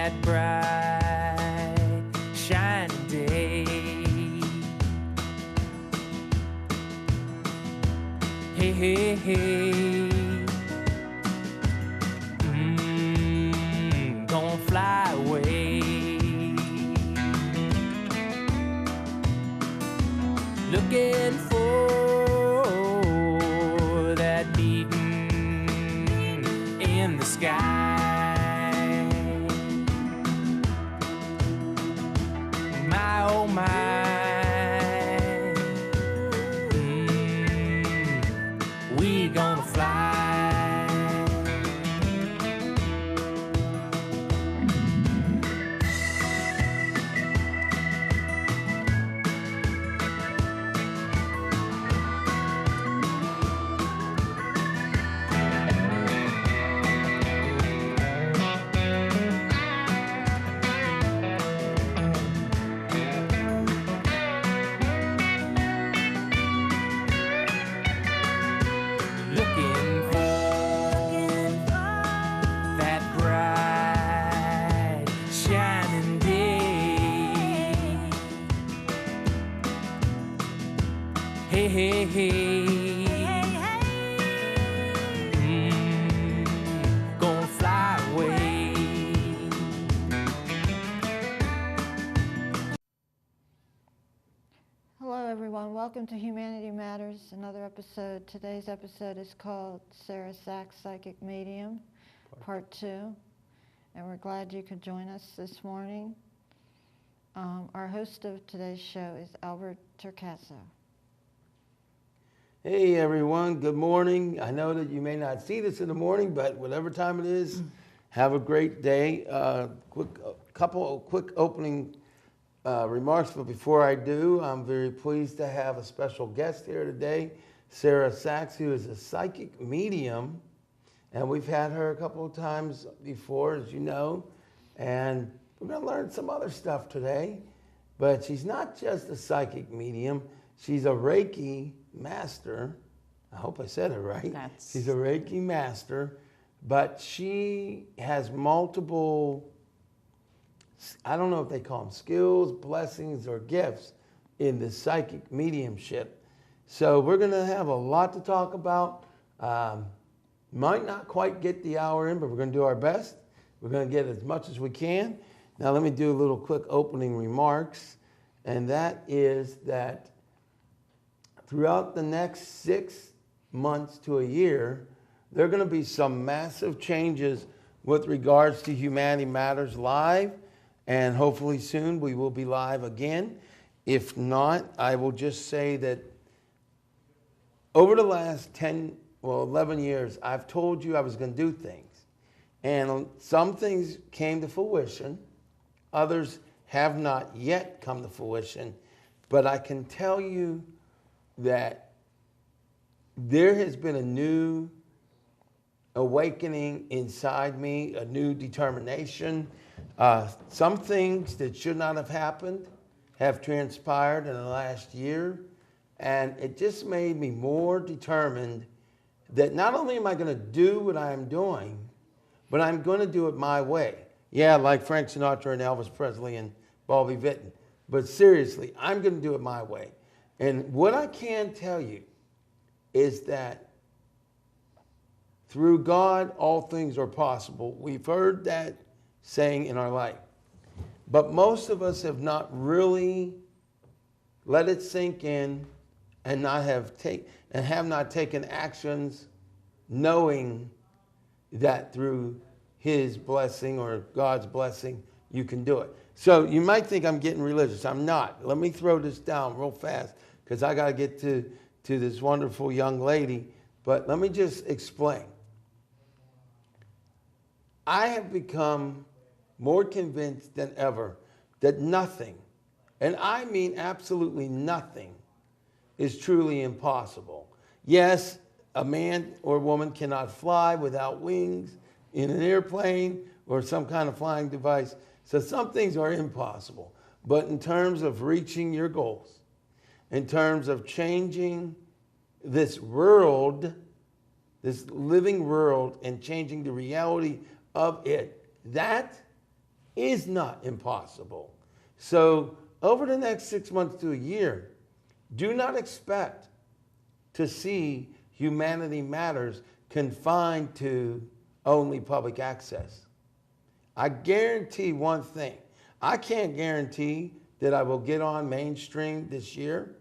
that bright, shining day. Hey, hey, hey. Gonna fly away. Looking for that meeting in the sky. My oh my. We gonna fly. Hey, hey, hey. Gonna fly away. Hello, everyone. Welcome to Humanity Matters, another episode. Today's episode is called Sara Sachs, Psychic Medium, Part 2. And we're glad you could join us this morning. Our host of today's show is Albert Torcaso. Hey everyone, good morning. I know that you may not see this in the morning, but whatever time it is, have a great day. Couple quick opening remarks, but before I do, I'm very pleased to have a special guest here today, Sara Sachs, who is a psychic medium, and we've had her a couple of times before, as you know, and we're going to learn some other stuff today. But she's not just a psychic medium, she's a Reiki master. I hope I said it right. She's a Reiki master, but she has multiple, I don't know if they call them skills, blessings, or gifts in the psychic mediumship. So we're going to have a lot to talk about. Might not quite get the hour in, but we're going to do our best. We're going to get as much as we can. Now let me do a little quick opening remarks, and that is that throughout the next 6 months to a year, there are going to be some massive changes with regards to Humanity Matters Live, and hopefully soon we will be live again. If not, I will just say that over the last 11 years, I've told you I was going to do things. And some things came to fruition. Others have not yet come to fruition. But I can tell you that there has been a new awakening inside me, a new determination. Some things that should not have happened have transpired in the last year, and it just made me more determined that not only am I going to do what I'm doing, but I'm going to do it my way. Yeah, like Frank Sinatra and Elvis Presley and Bobby Vinton. But seriously, I'm going to do it my way. And what I can tell you is that through God, all things are possible. We've heard that saying in our life. But most of us have not really let it sink in and have not taken actions knowing that through His blessing or God's blessing, you can do it. So you might think I'm getting religious. I'm not. Let me throw this down real fast because I got to get to this wonderful young lady. But let me just explain. I have become more convinced than ever that nothing, and I mean absolutely nothing, is truly impossible. Yes, a man or woman cannot fly without wings in an airplane or some kind of flying device. So some things are impossible. But in terms of reaching your goals, in terms of changing this world, this living world, and changing the reality of it, that is not impossible. So over the next 6 months to a year, do not expect to see Humanity Matters confined to only public access. I guarantee one thing. I can't guarantee that I will get on mainstream this year,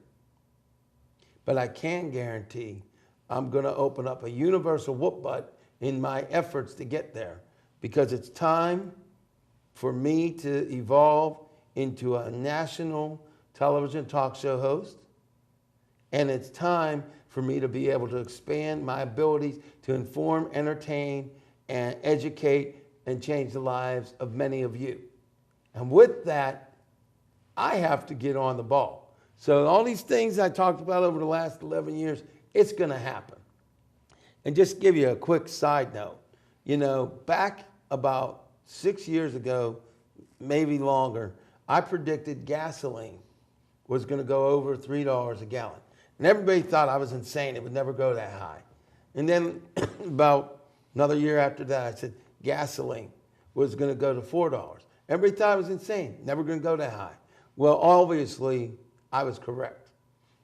but I can guarantee I'm going to open up a universal whoop butt in my efforts to get there, because it's time for me to evolve into a national television talk show host, and it's time for me to be able to expand my abilities to inform, entertain, and educate and change the lives of many of you. And with that, I have to get on the ball. So all these things I talked about over the last 11 years, it's going to happen. And just give you a quick side note. You know, back about 6 years ago, maybe longer, I predicted gasoline was going to go over $3 a gallon. And everybody thought I was insane. It would never go that high. And then about another year after that, I said gasoline was going to go to $4. Everybody thought I was insane. Never going to go that high. Well, obviously, I was correct.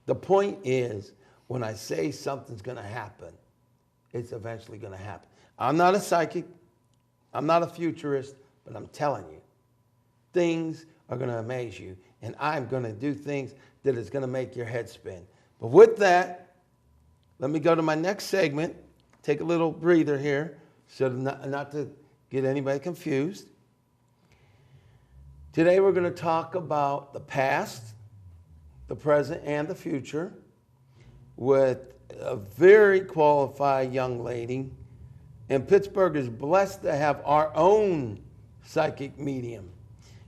The point is, when I say something's going to happen, it's eventually going to happen. I'm not a psychic. I'm not a futurist, but I'm telling you, things are going to amaze you, and I'm going to do things that is going to make your head spin. But with that, let me go to my next segment. Take a little breather here, so not to get anybody confused. Today we're going to talk about the past, the present, and the future with a very qualified young lady. And Pittsburgh is blessed to have our own psychic medium.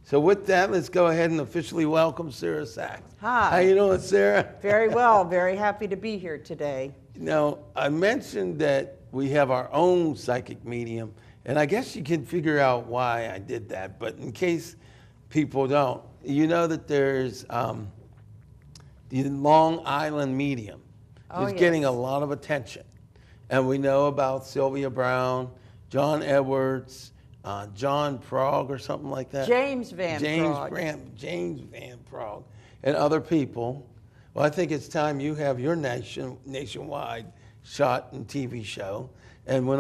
So with that, let's go ahead and officially welcome Sara Sachs. Hi. How you doing, Sara? Very well. Very happy to be here today. Now, I mentioned that we have our own psychic medium, and I guess you can figure out why I did that. But in case people don't, you know that there's the Long Island medium. Oh, It's yes. getting a lot of attention. And we know about Sylvia Brown, John Edwards, John Prague or something like that. James Van Prague. James Van Prague, and other people. Well, I think it's time you have your nationwide shot and TV show. And when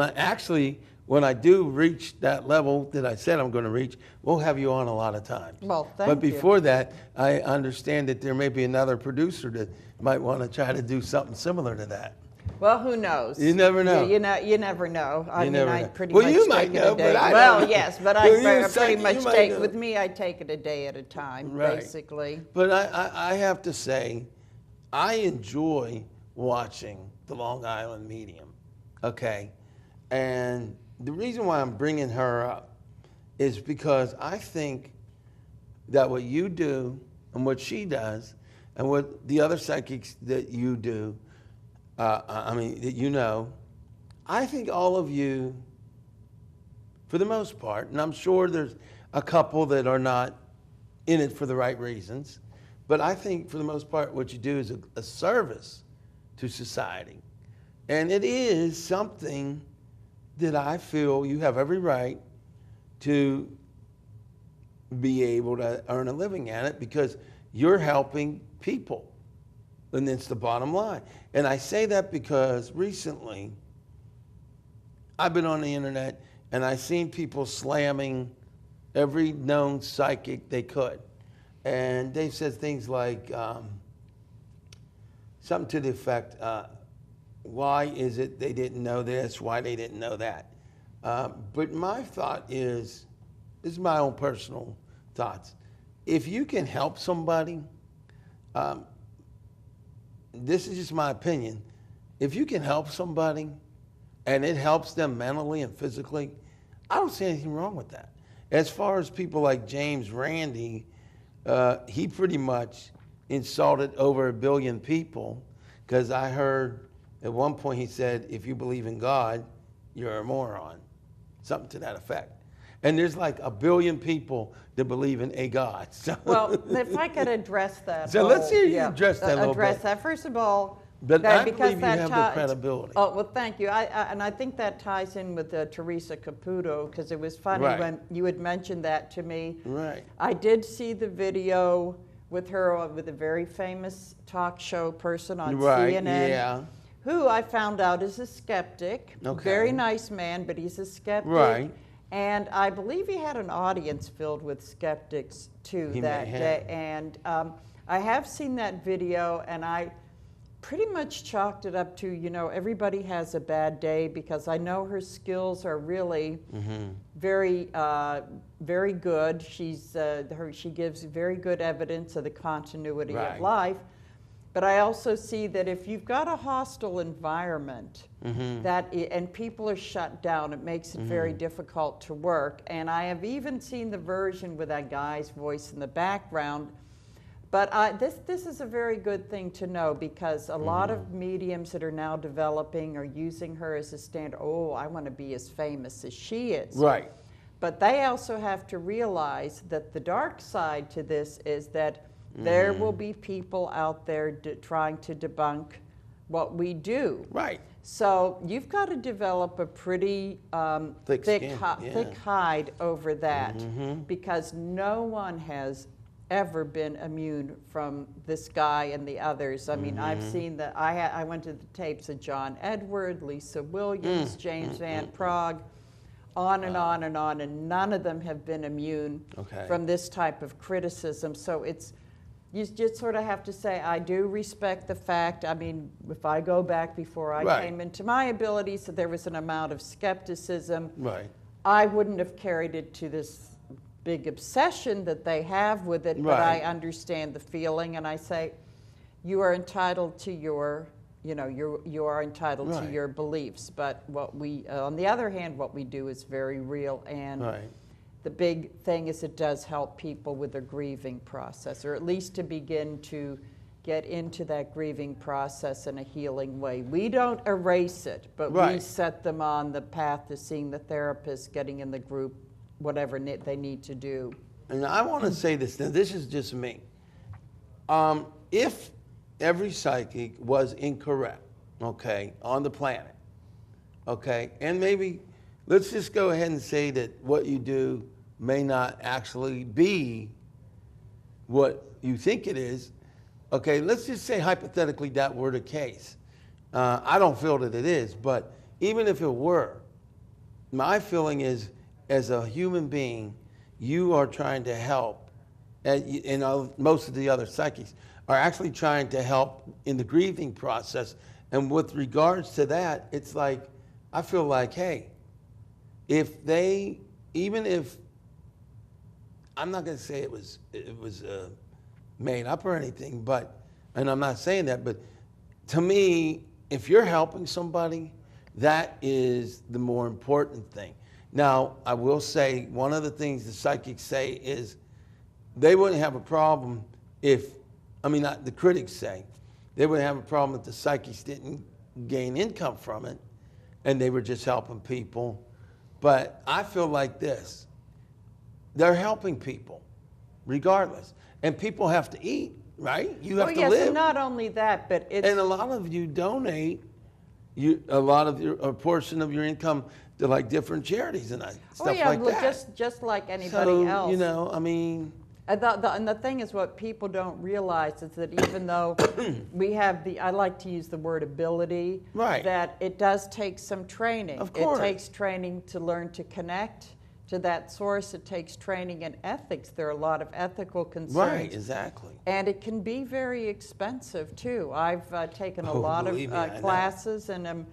I do reach that level that I said I'm going to reach, we'll have you on a lot of times. Well, thank But you. before that, I understand that there may be another producer that might want to try to do something similar to that. Well, who knows? You never know. You never know. I never mean, I know. pretty Well, much you take might it know, a day. but I well, don't know. yes, but Well, I you're pretty much you might take, know. with me, I take it a day at a time, Right. basically. But I have to say, I enjoy watching the Long Island medium, okay? And the reason why I'm bringing her up is because I think that what you do and what she does and what the other psychics that you do, that you know, I think all of you, for the most part, and I'm sure there's a couple that are not in it for the right reasons, but I think for the most part what you do is a service to society. And it is something that I feel you have every right to be able to earn a living at it, because you're helping people. And that's the bottom line. And I say that because recently I've been on the internet and I've seen people slamming every known psychic they could. And they said things like something to the effect, why is it they didn't know this, why they didn't know that. But my thought is, this is my own personal thoughts. If you can help somebody, this is just my opinion, if you can help somebody and it helps them mentally and physically, I don't see anything wrong with that. As far as people like James Randi, he pretty much insulted over 1 billion people, because I heard at one point he said, if you believe in God, you're a moron. Something to that effect. And there's like 1 billion people that believe in a God. So Well, if I could address that. So let's hear you address that a little Address bit. that. First of all, But That- I because believe you that have the ties- credibility. Oh, well, thank you. And I think that ties in with Teresa Caputo, because it was funny Right. when you had mentioned that to me. Right. I did see the video with her, with a very famous talk show person on Right, CNN, yeah. who I found out is a skeptic. Okay. Very nice man, but he's a skeptic. Right. And I believe he had an audience filled with skeptics too He that may have. day. And I have seen that video, and I pretty much chalked it up to, everybody has a bad day, because I know her skills are really very, very good. She gives very good evidence of the continuity Right. of life. But I also see that if you've got a hostile environment and people are shut down, it makes it very difficult to work. And I have even seen the version with that guy's voice in the background. But this is a very good thing to know, because a lot of mediums that are now developing are using her as a standard. Oh, I want to be as famous as she is. Right. But they also have to realize that the dark side to this is that there will be people out there trying to debunk what we do. Right. So you've got to develop a pretty Thick skin, thick hide over that, because no one has ever been immune from this guy and the others. I mean, I've seen that. I went to the tapes of John Edward, Lisa Williams, James Van Prague, on and on and on, and none of them have been immune from this type of criticism. So you just sort of have to say, I do respect the fact. I mean, if I go back before I came into my abilities, that there was an amount of skepticism. Right. I wouldn't have carried it to this big obsession that they have with it, but I understand the feeling, and I say, you are entitled to your, you are entitled to your beliefs. But what we, on the other hand, what we do is very real, and the big thing is it does help people with their grieving process, or at least to begin to get into that grieving process in a healing way. We don't erase it, but we set them on the path to seeing the therapist, getting in the group, whatever they need to do. And I want to say this, now this is just me. If every psychic was incorrect, on the planet, and maybe let's just go ahead and say that what you do may not actually be what you think it is, let's just say hypothetically that were the case. I don't feel that it is, but even if it were, my feeling is, as a human being, you are trying to help, and most of the other psychics are actually trying to help in the grieving process. And with regards to that, it's like, I feel like, hey, even if, I'm not going to say it was made up or anything, but, and I'm not saying that, but to me, if you're helping somebody, that is the more important thing. Now, I will say, one of the things the psychics say is they wouldn't have a problem the critics say, they wouldn't have a problem if the psychics didn't gain income from it and they were just helping people. But I feel like this, they're helping people regardless. And people have to eat, right? You have to live. And not only that, but it's... And a lot of you donate a portion of your income to like different charities and stuff like that. Just like anybody else. And the thing is, what people don't realize is that even though we have I like to use the word ability, that it does take some training. Of course. It takes training to learn to connect to that source. It takes training in ethics. There are a lot of ethical concerns. Right, exactly. And it can be very expensive too. I've taken a lot of classes, and I'm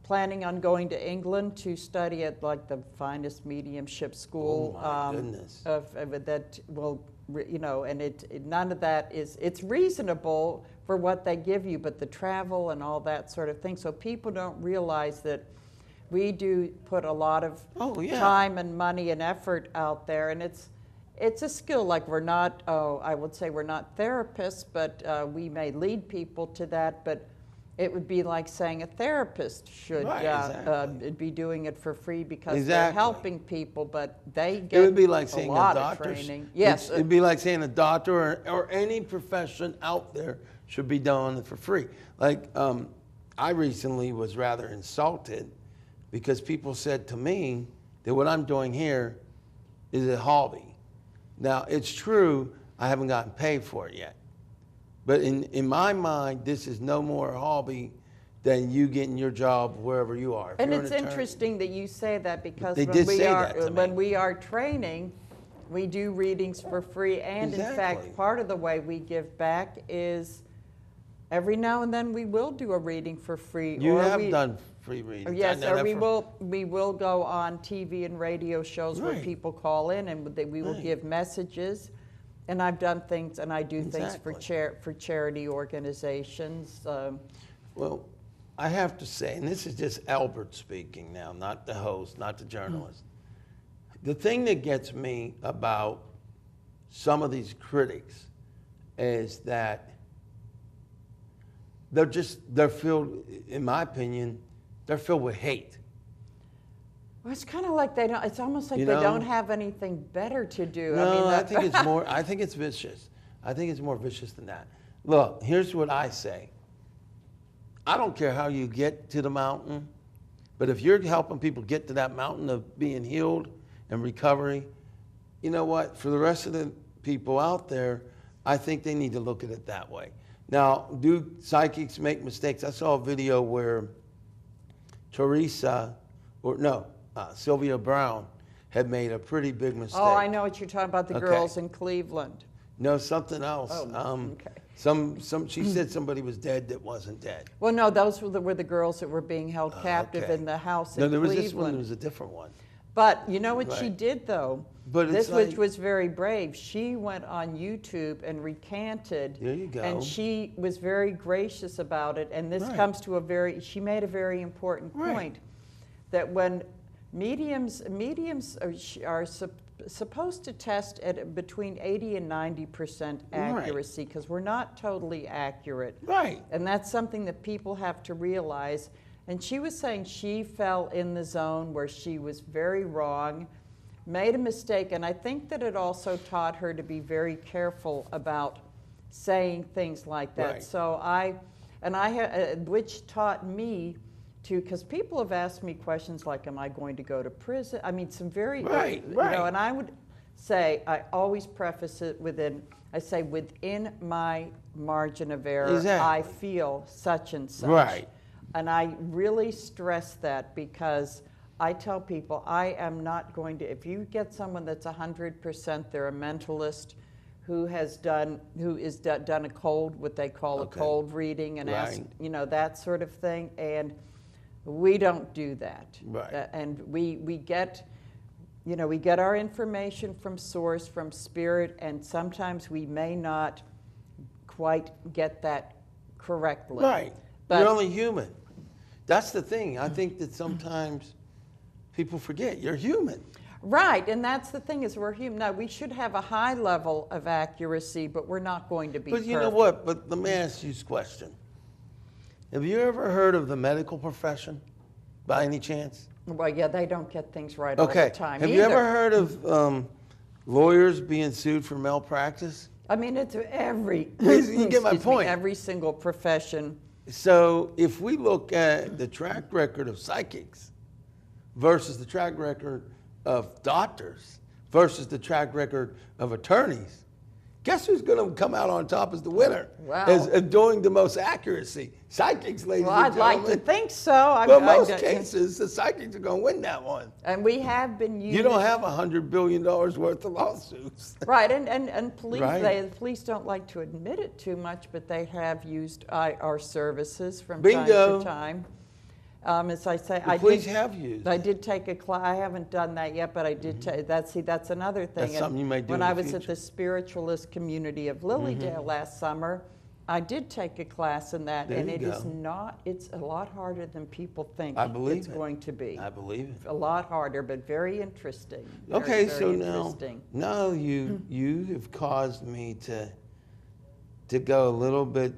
planning on going to England to study at like the finest mediumship school. Oh my goodness. That will, and none of that is, it's reasonable for what they give you, but the travel and all that sort of thing. So people don't realize that we do put a lot of time and money and effort out there, and it's a skill. Like we're not, I would say we're not therapists, but we may lead people to that, but it would be like saying a therapist should Right, exactly. be doing it for free because they're Exactly. helping people, but they It get would be like a saying lot a of doctor. training. Yes, It'd be like saying a doctor or any profession out there should be doing it for free. Like, I recently was rather insulted because people said to me that what I'm doing here is a hobby. Now, it's true, I haven't gotten paid for it yet. But in my mind, this is no more a hobby than you getting your job wherever you are. If and you're it's an attorney- interesting that you say that because They when did we say are that to me. when we are training, we do readings for free, and in Exactly. fact, part of the way we give back is every now and then we will do a reading for free. You or have we, done free readings. I Yes, know or that we will go on TV and radio shows where Right. people call in and we will Right. give messages. And I've done things, and I do things for Exactly. for charity organizations. Well, I have to say, and this is just Albert speaking now, not the host, not the journalist. The thing that gets me about some of these critics is that they're filled, in my opinion, they're filled with hate. Well, it's kind of like they don't. It's almost like You they know? don't have anything better to do. No, I that- think it's more, I think it's vicious. I think it's more vicious than that. Look, here's what I say. I don't care how you get to the mountain, but if you're helping people get to that mountain of being healed and recovery, you know what? For the rest of the people out there, I think they need to look at it that way. Now, do psychics make mistakes? I saw a video where Sylvia Brown had made a pretty big mistake. Oh, I know what you're talking about. The Okay. girls in Cleveland. No, something else. Oh, okay. She said somebody was dead that wasn't dead. Well, no, those were the girls that were being held captive Okay. in the house No, in there was Cleveland. this one. There was a different one. But you know what she Right. did, though? But it's this which like- was very brave. She went on YouTube and recanted. There you go. And she was very gracious about it. And this Right. comes to she made a very important Right. point, that when mediums are supposed to test at between 80 and 90% Right. accuracy, because we're not totally accurate. Right. And that's something that people have to realize. And she was saying she fell in the zone where she was very wrong, made a mistake, and I think that it also taught her to be very careful about saying things like that. Right. So which taught me to, because people have asked me questions like, am I going to go to prison? I mean, some very, Right, you right. know, and I would say, I always preface it within my margin of error, Exactly. I feel such and such. Right. And I really stress that because I tell people I am not going to, if you get someone that's 100%, they're a mentalist who has done a cold, what they call Okay. a cold reading and asked, Right. you know, that sort of thing. And we don't do that. Right. And we get, you know, we get our information from source, from spirit, and sometimes we may not quite get that correctly. Right. But You're only human. That's the thing. I think that sometimes people forget you're human. right, and that's the thing, is we're human. Now, we should have a high level of accuracy, but we're not going to be But you know perfect. what? But let me ask you this question. Have you ever heard of the medical profession by any chance? Well, yeah, they don't get things right all Okay. the time Have either. you ever heard of lawyers being sued for malpractice? I mean, it's every, You get my excuse me, point. every single profession. So if we look at the track record of psychics versus the track record of doctors versus the track record of attorneys, guess who's going to come out on top as the winner? Wow. As doing the most accuracy? Psychics, ladies Well, and I'd like gentlemen. to think so. But most cases, the psychics are going to win that one. And we have been using... You don't have $100 billion worth of lawsuits. Right, and police, Right. the police don't like to admit it too much, but they have used our services from Bingo. time to time. As I say, The police have used. I did take a class. I haven't done that yet, but I did take. That's another thing. That's something you may do When in I the was at future. the spiritualist community of Lilydale last summer, I did take a class in that, There and you it is go. not. It's a lot harder than people think. I believe it's it. going to be. I believe it. A lot harder, but very interesting. Very, Okay, very so interesting. now you have caused me to go a little bit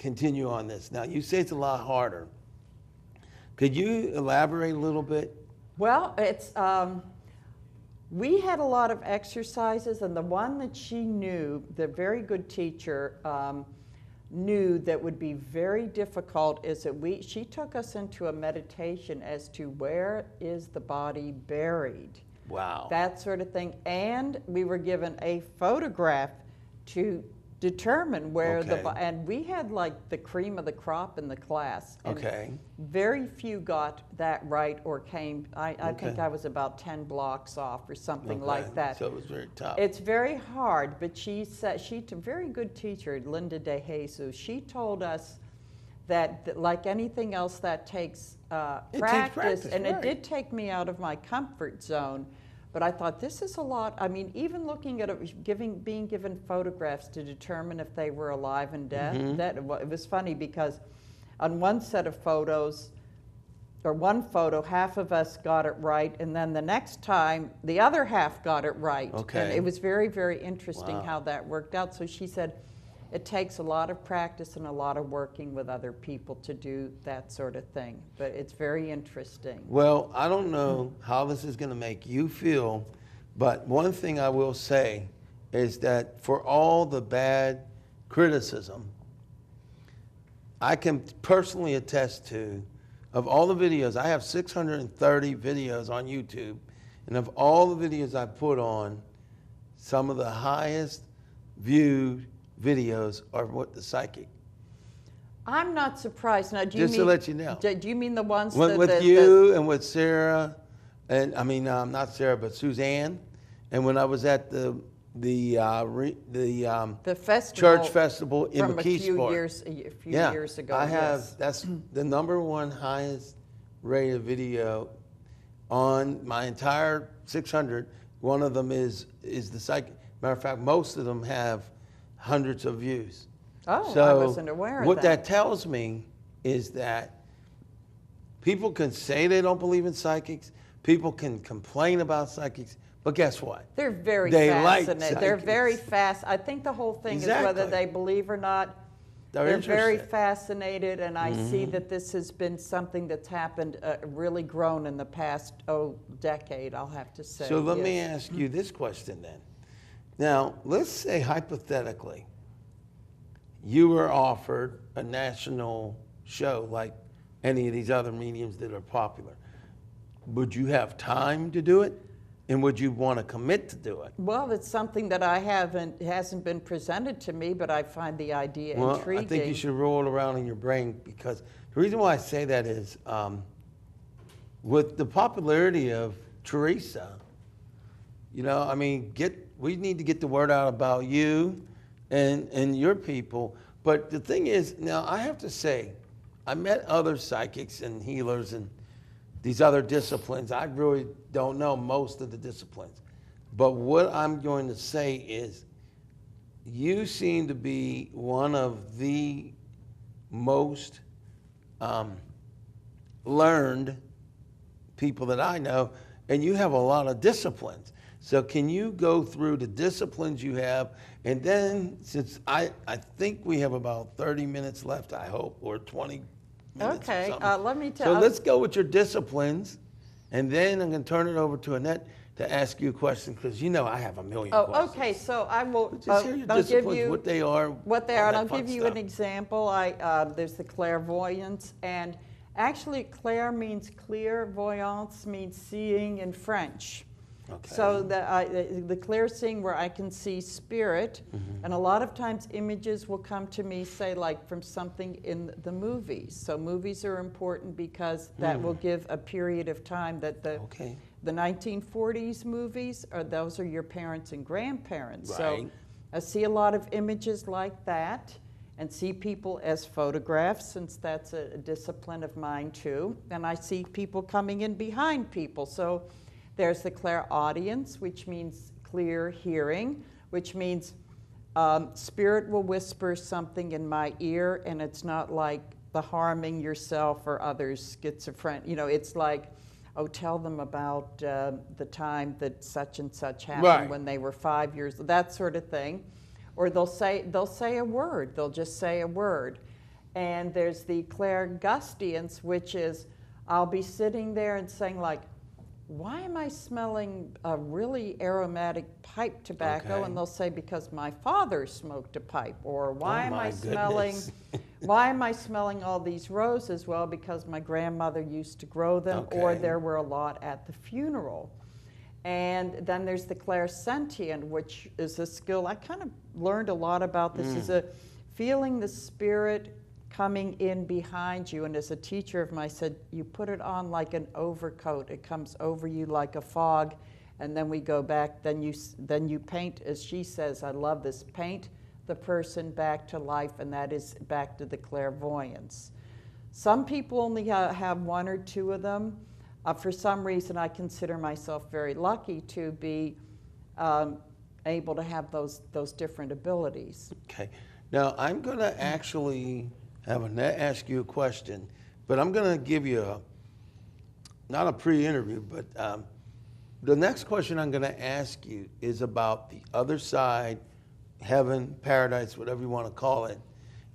continue on this. Now, you say it's a lot harder. Could you elaborate a little bit? Well, we had a lot of exercises, and the one that she knew, the very good teacher, knew that would be very difficult is that she took us into a meditation as to where is the body buried. Wow. That sort of thing. And we were given a photograph to determine where and we had like the cream of the crop in the class. And very few got that right or came, I think I was about 10 blocks off or something like that. So it was very tough. It's very hard, but she said, a very good teacher, Linda De Jesus, she told us that like anything else that takes practice, and it did take me out of my comfort zone. But I thought, this is a lot. I mean, even looking at it, being given photographs to determine if they were alive and dead, it was funny because on one set of photos, or one photo, half of us got it right, and then the next time, the other half got it right. And it was very, very interesting how that worked out. So she said, it takes a lot of practice and a lot of working with other people to do that sort of thing. But it's very interesting. Well, I don't know how this is going to make you feel, but one thing I will say is that for all the bad criticism, I can personally attest to, of all the videos, I have 630 videos on YouTube, and of all the videos I put on, some of the highest viewed videos are with the psychic. I'm not surprised. Now, Just to let you know. Do you mean the ones with you and with Sarah, and I mean not Sarah, but Suzanne, and when I was at the festival, church festival in from McKeesport. a few years ago. I have that's the #1 highest rated video on my entire 600. One of them is the psychic. Matter of fact, most of them have hundreds of views. Oh, so I wasn't aware of that. What that tells me is that people can say they don't believe in psychics, people can complain about psychics, but guess what? They're very fascinated. Like they're very fast. I think the whole thing is whether they believe or not. They're very fascinated, and I see that this has been something that's happened, really grown in the past decade, I'll have to say. So let me ask you this question then. Now, let's say hypothetically, you were offered a national show like any of these other mediums that are popular. Would you have time to do it? And would you want to commit to do it? Well, it's something that hasn't been presented to me, but I find the idea intriguing. I think you should roll it around in your brain, because the reason why I say that is with the popularity of Teresa, I mean, we need to get the word out about you and your people. But the thing is, now I have to say, I met other psychics and healers and these other disciplines. I really don't know most of the disciplines. But what I'm going to say is, you seem to be one of the most learned people that I know, and you have a lot of disciplines. So can you go through the disciplines you have? And then, since I think we have about 30 minutes left, I hope, or 20 minutes or something. Let me tell you. So let's go with your disciplines, and then I'm going to turn it over to Annette to ask you a question, because I have a million questions. Okay, so I will just hear your disciplines, what they are. And I'll give you an example. There's the clairvoyance, and actually clair means clear, voyance means seeing in French. Okay. So the clear seeing, where I can see spirit, and a lot of times images will come to me, say like from something in the movies. So movies are important because that will give a period of time that the 1940s movies, those are your parents and grandparents. Right. So I see a lot of images like that, and see people as photographs, since that's a discipline of mine too. And I see people coming in behind people. So there's the clairaudience, which means clear hearing, which means spirit will whisper something in my ear, and it's not like the harming yourself or others, schizophrenic. It's like, tell them about the time that such and such happened when they were 5 years, that sort of thing. Or they'll say a word. They'll just say a word. And there's the clairgustience, which is I'll be sitting there and saying like, why am I smelling a really aromatic pipe tobacco? Okay. And they'll say, because my father smoked a pipe. Or why Oh, am my I smelling, goodness. why am I smelling all these roses? Well, because my grandmother used to grow them, or Okay. there were a lot at the funeral. And then there's the clairsentient, which is a skill. I kind of learned a lot about this. Is a feeling the spirit coming in behind you. And as a teacher of mine said, you put it on like an overcoat. It comes over you like a fog. And then we go back, then you paint, as she says, I love this, paint the person back to life, and that is back to the clairvoyance. Some people only have one or two of them. For some reason, I consider myself very lucky to be able to have those different abilities. Okay. Now, I'm going to actually ask you a question, but I'm going to give you not a pre-interview, but the next question I'm going to ask you is about the other side, heaven, paradise, whatever you want to call it.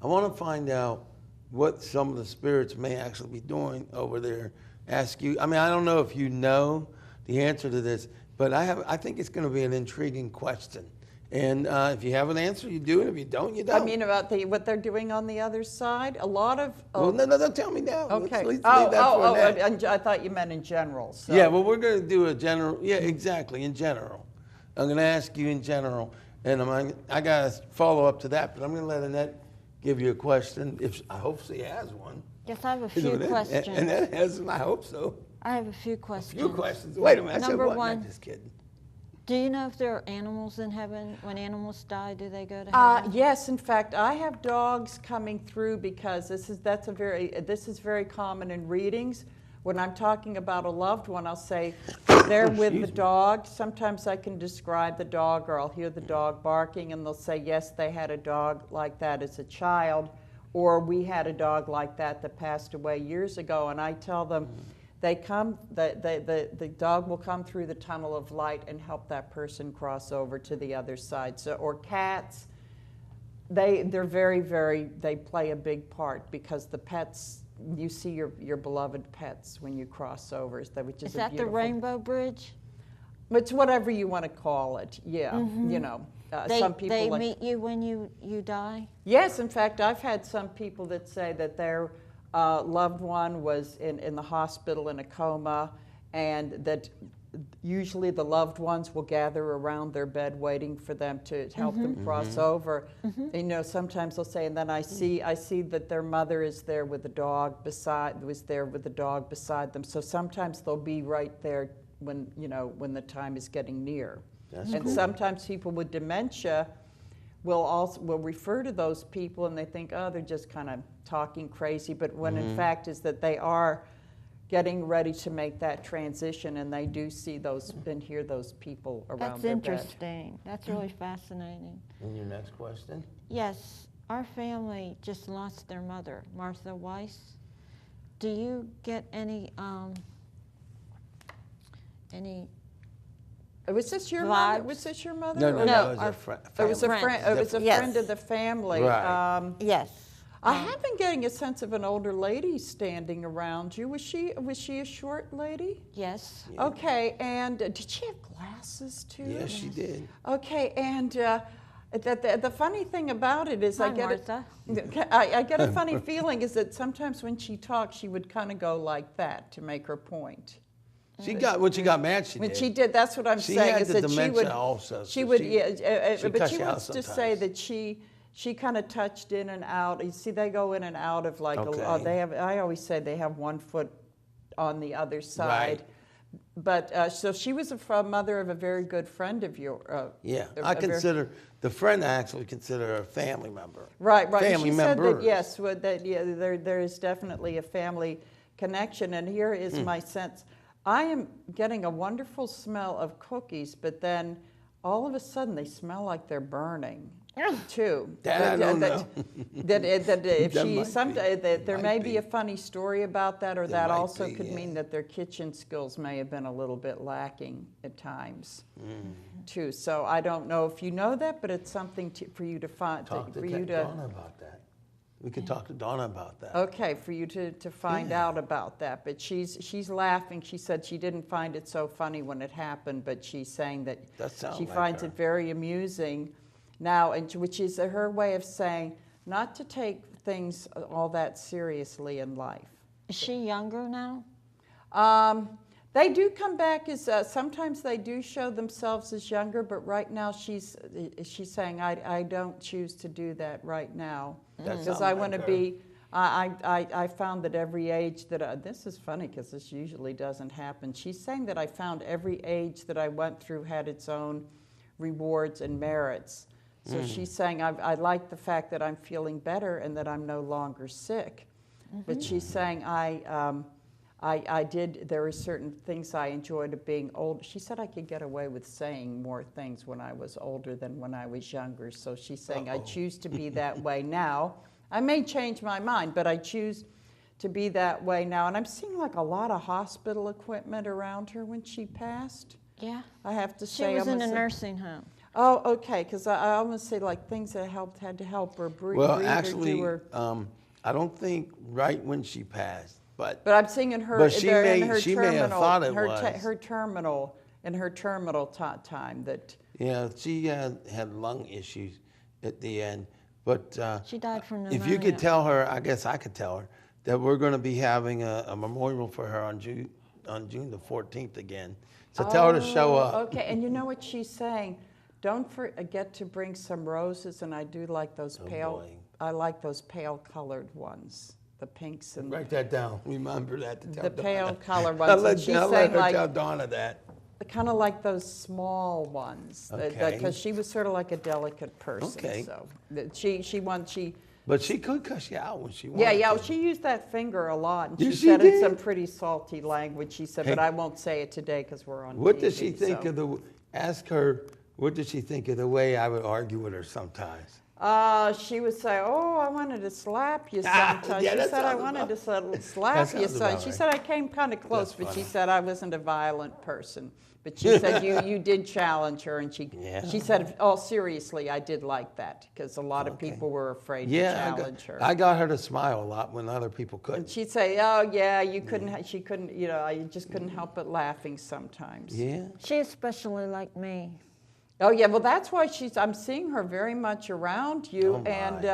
I want to find out what some of the spirits may actually be doing over there. Ask you, I mean, I don't know if you know the answer to this, but I think it's going to be an intriguing question. And if you have an answer, you do it. If you don't, you don't. I mean, about what they're doing on the other side? A lot of... Well, no, tell me now. Okay. Let's leave that for now. I thought you meant in general. So. Yeah, well, we're going to do a general, yeah, exactly, in general. I'm going to ask you in general, and I got to follow up to that, but I'm going to let Annette give you a question, if I hope she has one. Yes, I have a few questions. Annette has one, I hope so. I have a few questions. A few questions. Wait a minute, I said Number what? one. Not just kidding. Do you know if there are animals in heaven? When animals die, do they go to heaven? Yes, in fact, I have dogs coming through because this is very common in readings. When I'm talking about a loved one, I'll say they're with the dog. Sometimes I can describe the dog, or I'll hear the dog barking, and they'll say, yes, they had a dog like that as a child, or we had a dog like that passed away years ago. And I tell them, the dog will come through the tunnel of light and help that person cross over to the other side. So, or cats, they're very, they play a big part, because the pets, you see your beloved pets when you cross over. Which is that the Rainbow Bridge? It's whatever you want to call it. Yeah, you know. Some people they meet you when you die? Yes, in fact, I've had some people that say that their loved one was in the hospital in a coma, and that usually the loved ones will gather around their bed waiting for them to help them cross over. You know, sometimes they'll say, and then I see that their mother is there with the dog beside them. So sometimes they'll be right there when the time is getting near. That's and cool. Sometimes people with dementia will refer to those people, and they think, oh, they're just kind of talking crazy, but when in fact is that they are getting ready to make that transition, and they do see those and hear those people around their bed. That's interesting. That's really fascinating. And your next question? Yes, our family just lost their mother, Martha Weiss. Do you get any Was this your vibes? mother? Was this your mother? No, Or- it was our a friend. It was a friend. It was a Yes. friend of the family. Right. Yes. I have been getting a sense of an older lady standing around you. Was she a short lady? Yes. Yeah. Okay, and did she have glasses too? Yes, she did. Okay, and the funny thing about it is Hi, Martha. I get a funny feeling is that sometimes when she talked, she would kind of go like that to make her point. When she got mad, she When did. she did, that's what I'm She saying. had is the that dementia she would also, She so would, she- yeah, she but cuss she you out wants to say sometimes. that she kind of touched in and out. You see, they go in and out of like Okay. they have. I always say they have one foot on the other side. Right. But so she was a mother of a very good friend of yours. Yeah, I consider the friend. I actually consider her a family member. Right. Family She members. said that yes, there is definitely a family connection, and here is my sense. I am getting a wonderful smell of cookies, but then all of a sudden they smell like they're burning too. That I don't know. That if That she might someday be. that there Might may be be. a funny story about that, or There that might also be, could yeah. mean that their kitchen skills may have been a little bit lacking at times too. So I don't know if you know that, but it's something for you to find. Talk to for you to. Donna about that. We can talk to Donna about that. Okay, for you to find Yeah. out about that. But she's laughing. She said she didn't find it so funny when it happened, but she's saying that sounds she like finds her. it very amusing now, and which is her way of saying not to take things all that seriously in life. Is she younger now? They do come back as sometimes they do show themselves as younger, but right now she's saying I don't choose to do that right now because I want to be. I found that every age that this is funny because this usually doesn't happen. She's saying that I found every age that I went through had its own rewards and merits. So she's saying I like the fact that I'm feeling better and that I'm no longer sick. But she's saying there were certain things I enjoyed of being old. She said I could get away with saying more things when I was older than when I was younger. So she's saying I choose to be that way now. I may change my mind, but I choose to be that way now. And I'm seeing like a lot of hospital equipment around her when she passed. Yeah. I have to She say. was in a nursing home. Oh, okay, because I almost say like things that had to help her breathe. Well, or actually, do her. I don't think right when she passed, but I'm seeing in her. But she in may- her she may terminal, have thought it her was. her terminal in her terminal time that. yeah, she had lung issues at the end. But She died from if you pneumonia. could tell her, I guess I could tell her that we're going to be having a memorial for her on June the 14th again. So tell her to show up. Okay, and you know what she's saying? Don't forget to bring some roses, and I do like those pale. boy. I like those pale colored ones, the pinks and Write that down. Remember that to tell the Donna. pale color I'll ones. let, And she's I'll let saying her like tell Donna that. kind of like those small ones, Okay. because she was sort of like a delicate person. Okay. So that she. But she could cuss you out when she wanted Yeah, to. she used that finger a lot, and Yeah, she she said in did. some pretty salty language. She said, Hey. but I won't say it today because we're on What TV. does she think so. of the? Ask her. What does she think of the way I would argue with her sometimes? She would say, "Oh, I wanted to slap you Ah, sometimes." yeah, She that said, "I sounds wanted about- to that slap you." sounds So about she right. said I came kind of close, That's but she funny. said I wasn't a violent person. But she said you did challenge her, and Yeah. she said, "Oh, seriously, I did like that because a lot of Okay. people were afraid Yeah, to challenge her." I got her to smile a lot when other people And couldn't. she'd say, "Oh, yeah, you couldn't." She couldn't. I just couldn't help but laughing sometimes. Yeah. She especially liked me. Oh yeah, well that's why I'm seeing her very much around you, Oh, my. and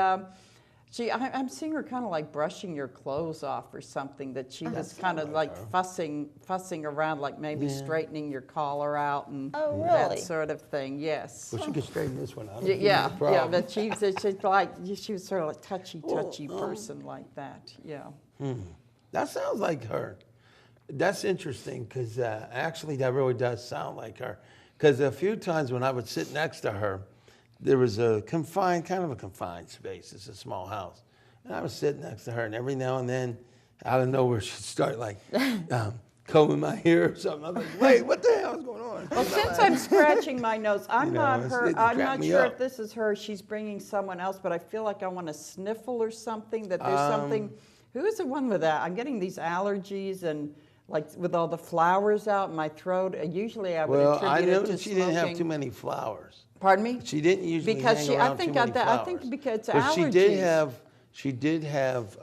I'm seeing her kind of like brushing your clothes off or something. That she was kind of like fussing around, like maybe Yeah. straightening your collar out and Oh, that really? sort of thing. Yes. Well, she could straighten this one out. Yeah, No problem. but she's like she was sort of like touchy person like that. Yeah. That sounds like her. That's interesting because actually that really does sound like her. Because a few times when I would sit next to her, there was a confined space. It's a small house. And I would sit next to her, and every now and then, out of nowhere, she'd start like combing my hair or something. I was like, wait, what the hell is going on? Well, since I'm scratching my nose, I'm You know, not it's- her. it I'm cracked not me sure up. if this is her. She's bringing someone else, but I feel like I want to sniffle or something. That there's something. Who is the one with that? I'm getting these allergies and like with all the flowers out in my throat. Usually I would Well, attribute I it know to that she smoking. didn't have too many flowers. Pardon me? She didn't usually Because hang she- I around think too many I flowers. think because it's But allergies. she did have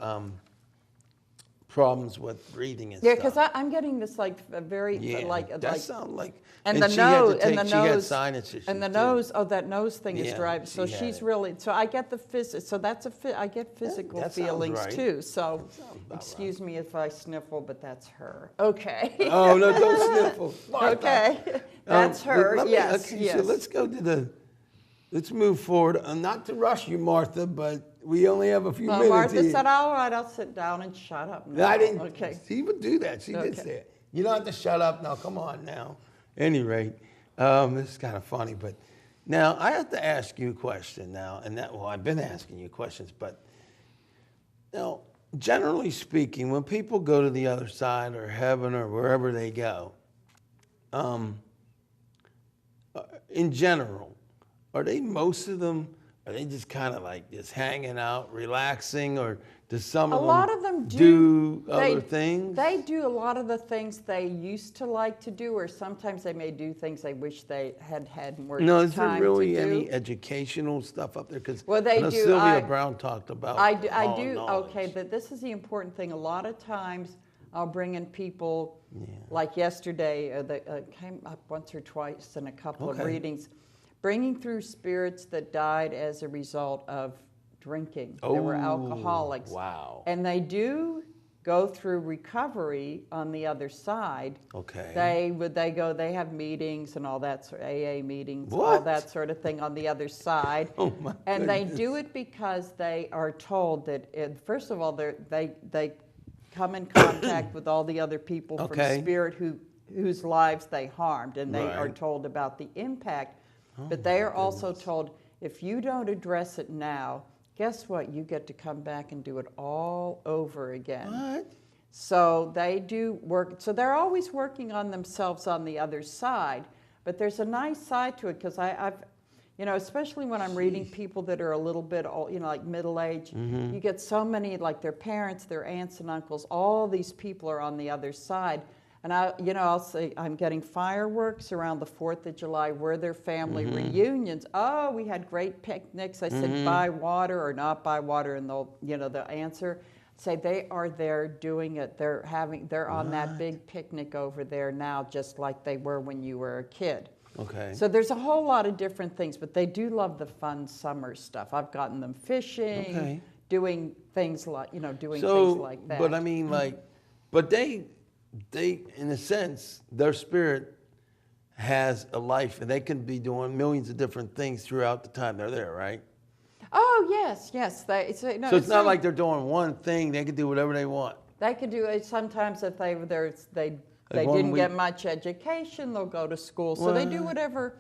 problems with breathing and Yeah, stuff. because I'm getting this like a very Yeah, like that sounds like. and the she had to nose and take- the she had nose sinus issues and the too. nose. Oh, that nose thing is Yeah, driving. So she had she's it. really. So I get the so that's I get physical that sounds feelings right. too. So about excuse me if I sniffle, but that's her. Okay. Oh no! Don't sniffle. Martha. Okay. That's her. Let me- Yes. Okay, yes. So let's go to the. Let's move forward. Not to rush you, Martha, but we only have a few Well, minutes. Martha here. said, "All right, I'll sit down and shut up." No, I now." didn't. Okay. She would do that. She did Okay. say it. You don't have to shut up now. Come on now. Any rate, this is kind of funny, but now I have to ask you a question now, and that I've been asking you questions, but now generally speaking, when people go to the other side or heaven or wherever they go, in general, are are they just kind of like just hanging out, relaxing, or does some of A them lot of them do they- other things? They do a lot of the things they used to like to do, or sometimes they may do things they wish they had more No, is there time really to do. any educational stuff up there? Because Well, they I know do. Sylvia Brown talked about I do. knowledge. Okay, but this is the important thing. A lot of times, I'll bring in people. Like yesterday, that came up once or twice in a couple of Okay. readings, bringing through spirits that died as a result of drinking. They were alcoholics. Wow. And they do go through recovery on the other side. Okay. They have meetings and all that sort of AA meetings, all What? that sort of thing on the other side. Oh my And they goodness. do it because they are told that first of all they come in contact with all the other people Okay. from spirit whose lives they harmed, and they are Right. told about the impact. Oh But they my are also goodness. told, if you don't address it now, guess what? You get to come back and do it all over again. What? So they do work. So they're always working on themselves on the other side. But there's a nice side to it, because I've, especially when I'm reading people that are a little bit old, like middle age, Mm-hmm. you get so many, like their parents, their aunts and uncles, all these people are on the other side. And I'll say, I'm getting fireworks around the 4th of July. We're their family Mm-hmm. reunions. Oh, we had great picnics. I said, buy water or not buy water, and they'll answer. Say they are there doing it. They're on that big picnic over there now, just like they were when you were a kid. Okay. So there's a whole lot of different things, but they do love the fun summer stuff. I've gotten them fishing, Okay. doing things like, things So, like that. but I mean, but they, in a sense, their spirit has a life, and they can be doing millions of different things throughout the time they're there, right? Oh, yes. So it's not like they're doing one thing; they can do whatever they want. They could do it sometimes if they Like one didn't get week- much education, they'll go to school. So they do What? whatever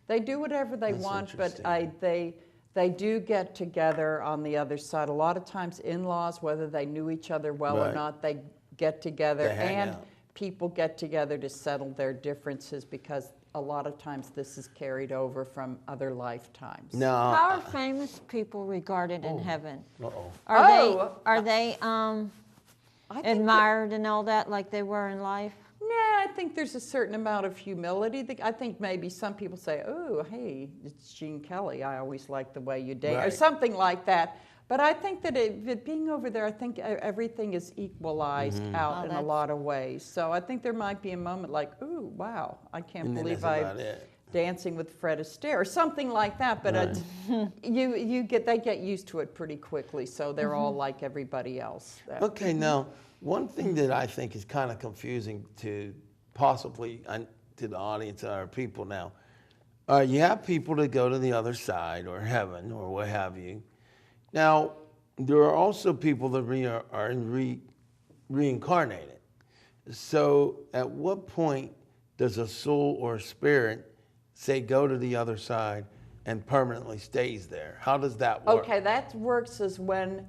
they That's want, but interesting. they do get together on the other side. A lot of times in-laws, whether they knew each other well or Right. not, they get together, They hang and out. people get together to settle their differences, because a lot of times this is carried over from other lifetimes. No. How are famous people regarded in heaven? Uh-oh. Are they I think that- admired and all that like they were in life? Yeah, I think there's a certain amount of humility. I think maybe some people say, oh, hey, it's Gene Kelly. I always like the way you date, or Right. something like that. But I think that being over there, I think everything is equalized Mm-hmm. out Oh, in a that's- lot of ways. So I think there might be a moment like, ooh, wow, I can't And then believe that's I'm about it. dancing with Fred Astaire, or something like that. But they get used to it pretty quickly. So they're all like everybody else. Okay, now, one thing that I think is kind of confusing to possibly to the audience or our people now, you have people that go to the other side or heaven or what have you. Now, there are also people that are reincarnated. So at what point does a soul or a spirit say go to the other side and permanently stays there? How does that work? Okay, that works as when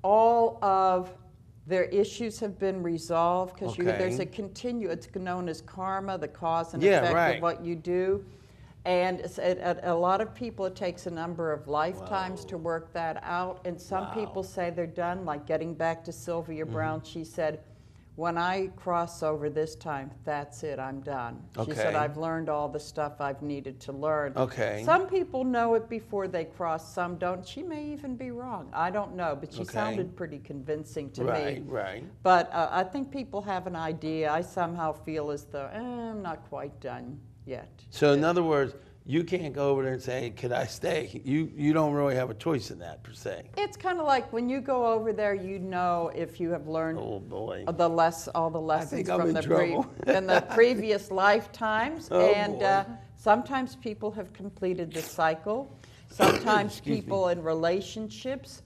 all of their issues have been resolved, because there's a it's known as karma, the cause and Yeah, effect right. of what you do. And a lot of people, it takes a number of lifetimes to work that out. And some people say they're done, like getting back to Sylvia Brown, she said, when I cross over this time, that's it, I'm done. She said, Okay. I've learned all the stuff I've needed to learn. Okay. Some people know it before they cross, some don't. She may even be wrong. I don't know, but she Okay. sounded pretty convincing to me. Right, right. But I think people have an idea. I somehow feel as though, I'm not quite done yet. So in other words, you can't go over there and say, could I stay? You don't really have a choice in that per se. It's kind of like when you go over there, if you have learned Oh boy. all the lessons think I'm from in the trouble. in the previous lifetimes. Oh, And boy. sometimes people have completed the cycle. Sometimes Excuse me. people in relationships,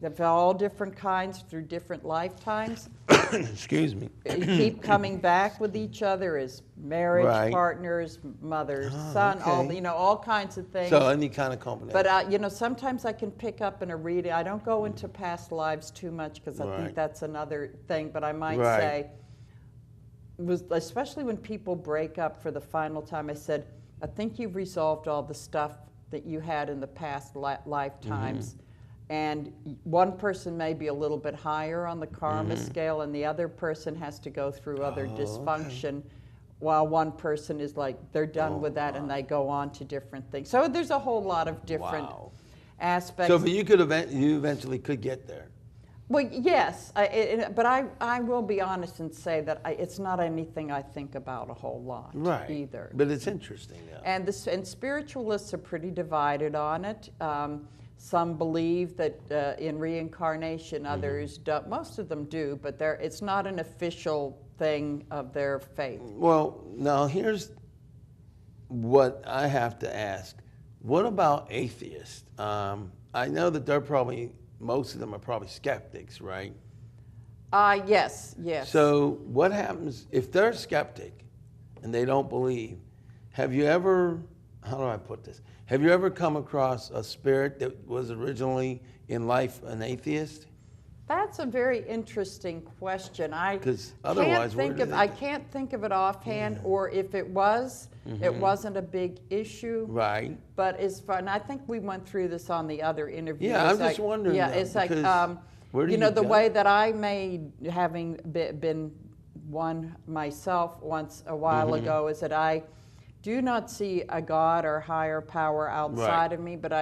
of all different kinds through different lifetimes, Excuse me. keep coming back with each other as marriage Right. partners, mother, Oh, son, okay. all kinds of things. So any kind of combination. But sometimes I can pick up in a reading. I don't go into past lives too much, because I Right. think that's another thing. But I might Right. say, especially when people break up for the final time, I said, I think you've resolved all the stuff that you had in the past lifetimes. And one person may be a little bit higher on the karma scale, and the other person has to go through other dysfunction, while one person is like, they're done with that, and they go on to different things. So there's a whole lot of different aspects. So, but you eventually could get there. Well, yes, but I will be honest and say that it's not anything I think about a whole lot either. But it's interesting, though. And spiritualists are pretty divided on it. Some believe that in reincarnation, others don't. Most of them do, but it's not an official thing of their faith. Well, now here's what I have to ask. What about atheists? I know that most of them are probably skeptics, right? Yes. So what happens if they're a skeptic and they don't believe? Have you ever, how do I put this? Have you ever come across a spirit that was originally in life an atheist? That's a very interesting question. I can't think of it offhand, or if it was, it wasn't a big issue. Right. But and I think we went through this on the other interview. Yeah, I'm just wondering. Yeah, it's like, where do you know, the way that I made, having been one myself once a while ago, is that I do not see a God or higher power outside of me, but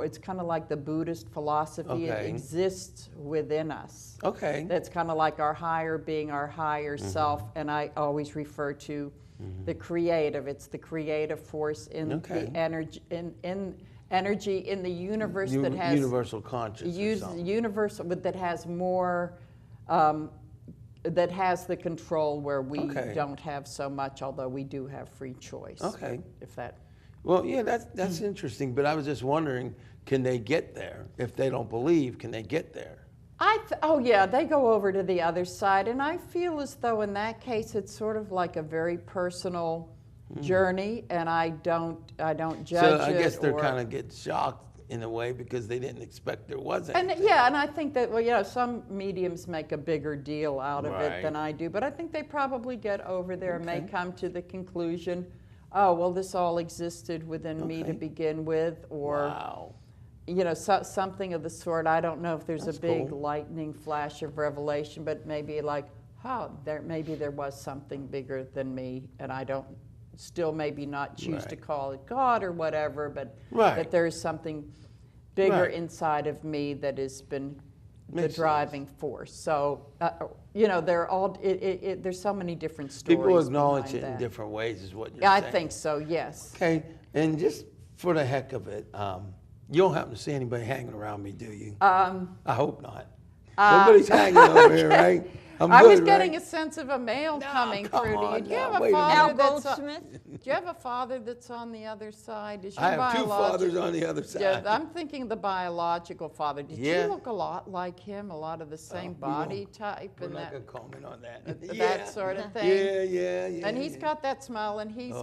it's kind of like the Buddhist philosophy. It exists within us. Okay. That's kind of like our higher being, our higher self, and I always refer to the creative. It's the creative force in the energy energy in the universe that has universal consciousness. Universal, but that has more. That has the control where we don't have so much, although we do have free choice. Okay. If that. Well, yeah, that's interesting. But I was just wondering, can they get there? If they don't believe, can they get there? Oh yeah, they go over to the other side, and I feel as though in that case it's sort of like a very personal journey, and I don't judge it. So I guess they're kind of get shocked in a way because they didn't expect there was anything. And I think that some mediums make a bigger deal out of it than I do, but I think they probably get over there and may come to the conclusion, oh well, this all existed within me to begin with, or something of the sort. I don't know if there's a big lightning flash of revelation, but maybe like, maybe there was something bigger than me, and I don't. Still maybe not choose to call it God or whatever, but that there's something bigger inside of me that has been the driving force. So, they're all, there's so many different stories. People acknowledge it in different ways is what you're saying. I think so, yes. Okay, and just for the heck of it, you don't happen to see anybody hanging around me, do you? I hope not. Nobody's hanging over here, right? I was getting a sense of a male coming through to you. Do you have a father Goldsmith? Do you have a father that's on the other side? Is I have two fathers on the other side. Yeah, I'm thinking the biological father. Did you look a lot like him? A lot of the same body type We're and not that going to comment on that. that sort of thing. Yeah. And he's got that smile, and he's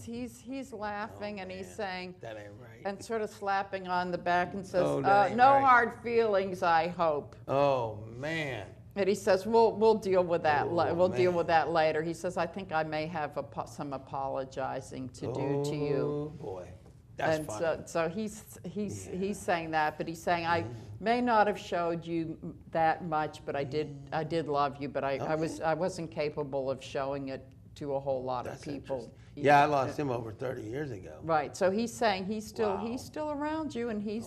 he's laughing, and he's saying that ain't right. and sort of slapping on the back and says, Oh, that ain't "No right. hard feelings, I hope." Oh man. And he says, "We'll deal with that. We'll deal man. with that later." He says, "I think I may have some apologizing to do to you." Oh boy, that's and funny. so he's saying that, but he's saying, "I may not have showed you that much, but I did love you, but I wasn't capable of showing it to a whole lot of people." Yeah, I lost him over 30 years ago. Right. So he's saying he's still around you, and he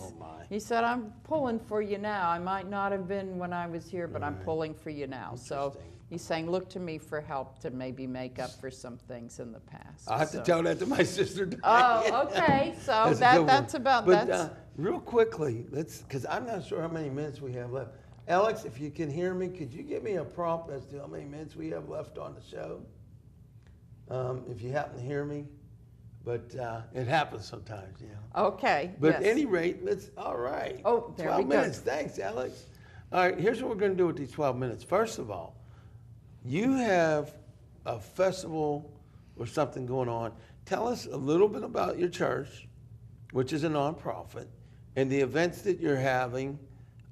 said, "I'm pulling for you now. I might not have been when I was here, but I'm pulling for you now." So he's saying, "Look to me for help to maybe make up for some things in the past." I have to tell that to my sister. Oh, okay. So that's about that. that. Real quickly, because I'm not sure how many minutes we have left. Alex, if you can hear me, could you give me a prompt as to how many minutes we have left on the show? If you happen to hear me, but it happens sometimes, Okay. But at any rate, all right. Oh, there 12 we go. minutes. Thanks, Alex. All right, here's what we're going to do with these 12 minutes. First of all, you have a festival or something going on. Tell us a little bit about your church, which is a nonprofit, and the events that you're having.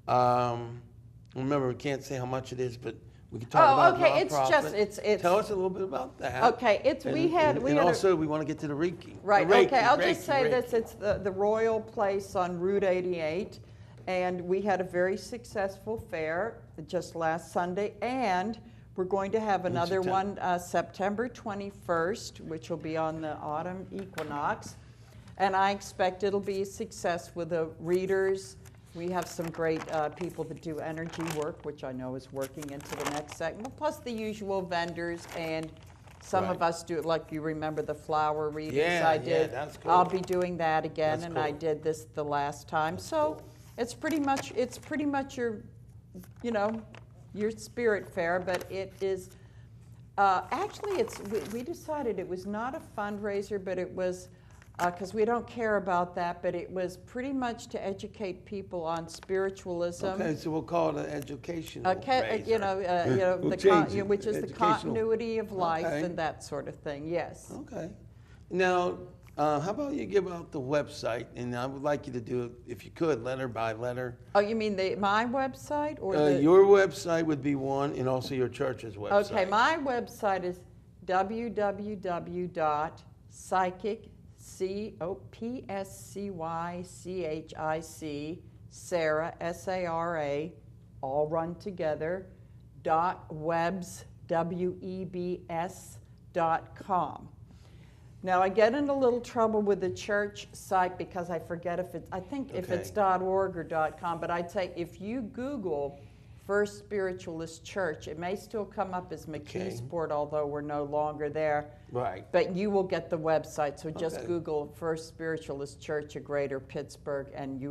Remember, we can't say how much it is, but We can talk about okay. It's nonprofit. just it's. Tell us a little bit about that. Okay, it's and, we had and a, also we want to get to the Reiki. right. The Reiki, Okay, I'll Reiki, just say Reiki. this: it's the Royal Place on Route 88, and we had a very successful fair just last Sunday, and we're going to have another one September 21st, which will be on the autumn equinox, and I expect it'll be a success with the readers. We have some great people that do energy work, which I know is working into the next segment, plus the usual vendors, and some of us do it, like you remember the flower readings I did. Yeah, that's cool. I'll be doing that again, That's and cool. I did this the last time. So it's pretty much your, you know, your spirit fair, but it is, actually we decided it was not a fundraiser, but it was, because we don't care about that, but it was pretty much to educate people on spiritualism. Okay, so we'll call it an educational raiser. You know, We'll the change it. which is the Educational. continuity of life Okay. and that sort of thing. Yes. Okay. Now, how about you give out the website, and I would like you to do it, if you could, letter by letter. Oh, you mean my website or Your website would be one, and also your church's website. Okay, my website is www.psychic, PSCYCHIC, Sara, SARA, all run together, .webs, WEBS.com. Now, I get in a little trouble with the church site because I forget if it's, I think if it's .org or .com, but I'd say if you Google First Spiritualist Church, it may still come up as McKeesport, although we're no longer there. Right. But you will get the website, so just Google First Spiritualist Church of Greater Pittsburgh, and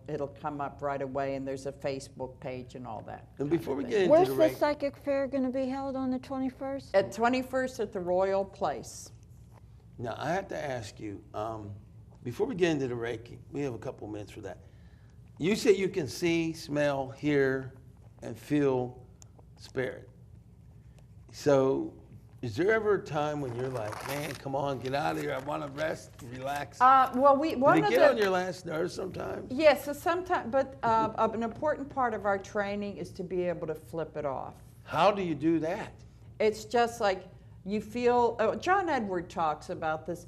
it'll come up right away, and there's a Facebook page and all that. And before we get into Where's the the Reiki, psychic fair going to be held on the 21st? At 21st at the Royal Place. now I have to ask you, before we get into the Reiki, we have a couple minutes for that. You say you can see, smell, hear, and feel spirit. So, is there ever a time when you're like, man, come on, get out of here, I want to rest, relax? Well, Did it get on your last nerve sometimes? Yes, so sometimes, but an important part of our training is to be able to flip it off. How do you do that? It's just like you feel, John Edward talks about this,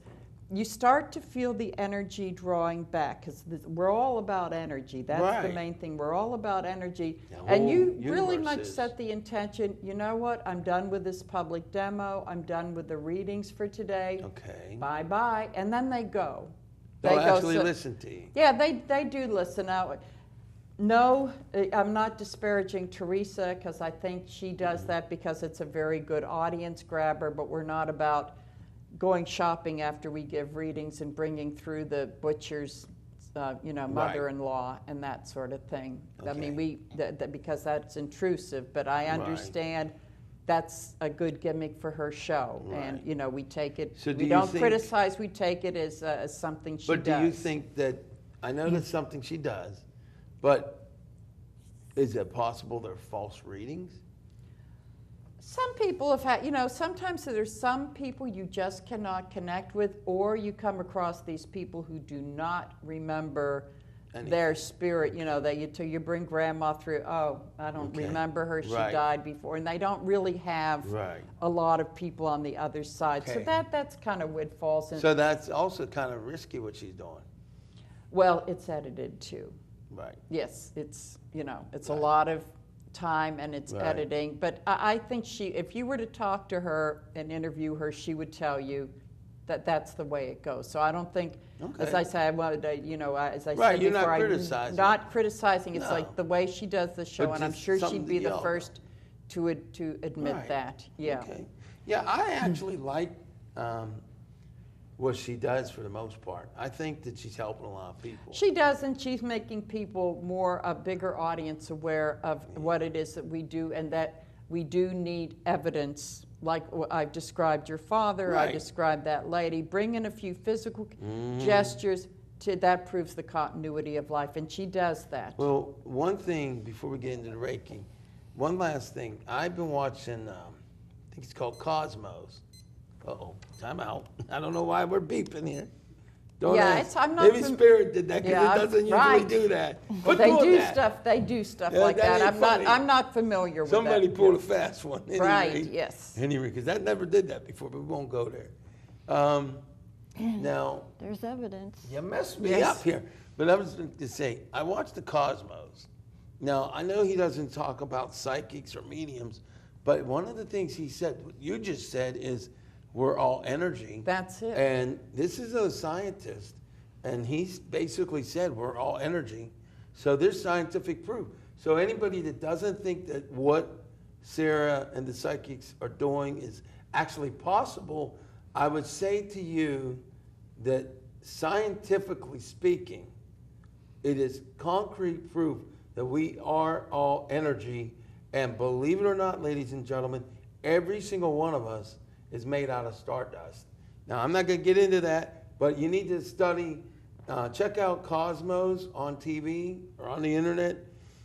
you start to feel the energy drawing back, because we're all about energy. That's the Right. main thing. We're all about energy. The And you whole really universe much is. set the intention, you know what, I'm done with this public demo, I'm done with the readings for today. Okay. Bye-bye, and then they go. They'll They go, actually so- listen to you. Yeah, they do listen. Now, no, I'm not disparaging Teresa, because I think she does that because it's a very good audience grabber, but we're not about going shopping after we give readings and bringing through the butcher's, mother-in-law and that sort of thing. I Okay. mean, because that's intrusive, but I understand that's a good gimmick for her show. Right. And, we take it, So do we you don't think- criticize, we take it as something she But does. do you think that, I know that's something she does, but is it possible they're false readings? Some people have had, sometimes there's some people you just cannot connect with, or you come across these people who do not remember their spirit, that you bring grandma through, oh, I don't remember her, she died before, and they don't really have a lot of people on the other side. So that's kind of what falls in. So that's also kind of risky what she's doing. Well, it's edited too. Right. Yes, it's, it's a lot of time and it's editing, but I think if you were to talk to her and interview her, she would tell you that that's the way it goes. So I don't think, as I say, as I said you're before, not criticizing. Not criticizing. It's like the way she does the show, But and I'm just sure something she'd be to the yell first to admit that. Yeah. Okay. Yeah, I actually like what she does for the most part. I think that she's helping a lot of people. She does, and she's making people a bigger audience aware of what it is that we do, and that we do need evidence. Like I've described your father, I described that lady. Bring in a few physical gestures, that proves the continuity of life, and she does that. Well, one thing before we get into the Reiki, one last thing. I've been watching, I think it's called Cosmos. Uh-oh, time out. I don't know why we're beeping here. Don't Yeah, ask. I'm not Maybe Spirit did that because Yeah, it doesn't usually right. do that. Well, Quit they doing do that. stuff. They do stuff Yeah, like that that. ain't funny. I'm not familiar with Somebody that. pulled a fast one. Right, Anyway. yes. Anyway, because that never did that before, but we won't go there. Now, There's evidence. you messed me Yes. up here. But I was going to say, I watched the Cosmos. Now, I know he doesn't talk about psychics or mediums, but one of the things he said, what you just said, is we're all energy. That's it. And this is a scientist, and he's basically said we're all energy. So there's scientific proof. So anybody that doesn't think that what Sara and the psychics are doing is actually possible, I would say to you that scientifically speaking, it is concrete proof that we are all energy. And believe it or not, ladies and gentlemen, every single one of us is made out of stardust. Now, I'm not going to get into that, but you need to study, check out Cosmos on TV or on the internet